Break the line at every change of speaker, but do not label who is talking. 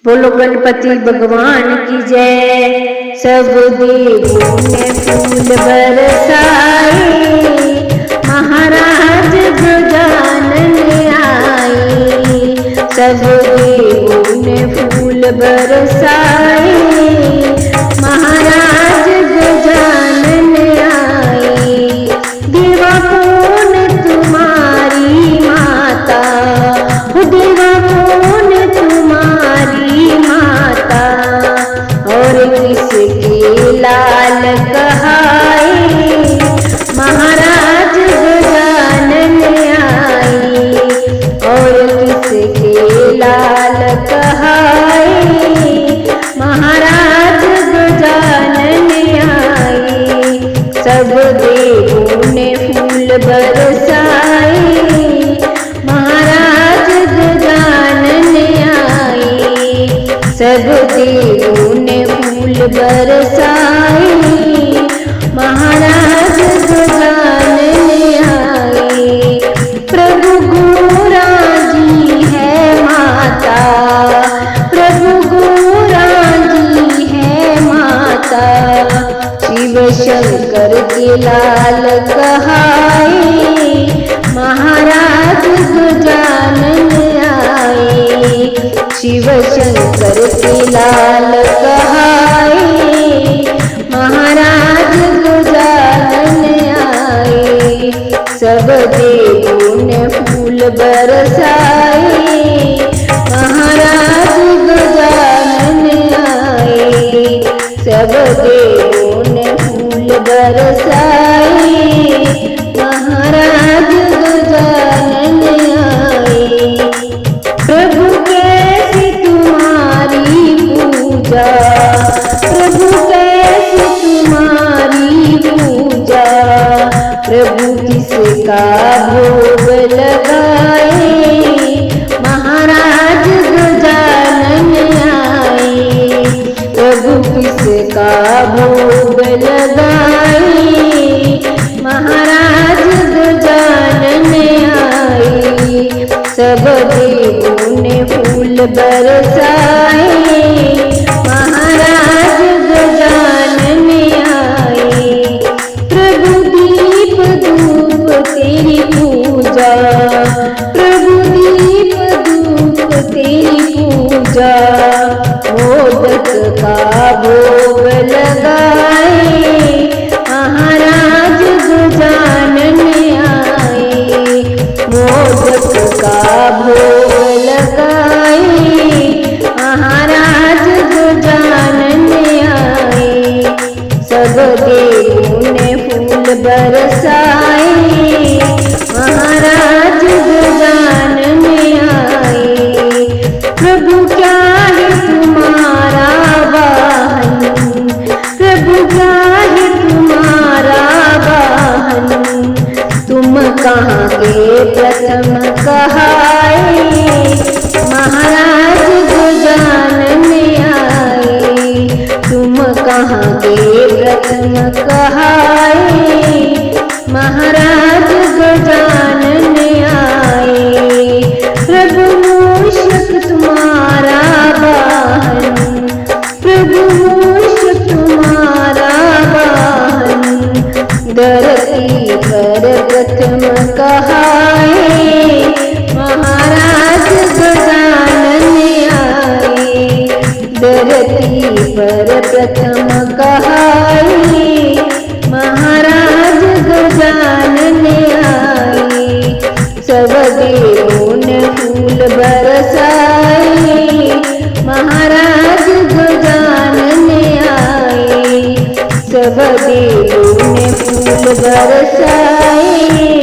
बोलो गणपति भगवान की जय। सब देवों ने फूल बरसाए, महाराज गजानन आए। सब देवों ने फूल बरसाए, महाराज गजानन आए। देवा कौन तुम्हारी माता, देवा कौन तुम्हारी माता, और किसके लाल कहाए, महाराज गजानन आए। और किसके लाल कहाए, महाराज गजानन आए। सब देवों ने फूल बरसाए, महाराज गजानन आए। सब देवों ने फूल बरसाए, महाराज गजानन आए। प्रभु गोरा जी है माता, प्रभु गोरा जी है माता, शिव शंकर के लाल कहाए, महाराज गजानन आए। शिव शंकर के लाल कहाए, महाराज गजानन आए। सब देवों ने फूल बरसाए, महाराज गजानन आए। सब देवों ने फूल बरसाए, महाराज गजानन आए। प्रभु कैसी तुम्हारी पूजा, प्रभु कैसी तुम्हारी पूजा, प्रभु किसका भोग लगाए, महाराज गजानन आए। प्रभु किसका भोग लगाए, महाराज गजानन आए। सब देवों ने फूल बरसाए, महाराज गजानन आए। प्रभु दीप धूप तेरी पूजा, प्रभु दीप धूप तेरी पूजा, मोदक का भोग लगाए, महाराज गजानन आए। मोदक का भोग लगाए, महाराज गजानन आए। सब देवों ने फूल बरसाए, महाराज गजानन आए। प्रभु क्या है तुम्हारा वाहन, प्रभु क्या है तुम्हारा वाहन, तुम कहाँ के प्रथम कहाए, महाराज गजानन आए। तुम कहाँ के प्रथम कहाए, महाराज गजानन आए। प्रभु मूषक तुम्हारा वाहन, प्रभु मूषक तुम्हारा वाहन, धरती पर प्रथम कहाए, महाराज गजानन आए। धरती पर प्रथम कहाए, महाराज गजानन आए। सब देवों ने फूल बरसाए, महाराज गजानन आए। सब देवों ने फूल बरसाए,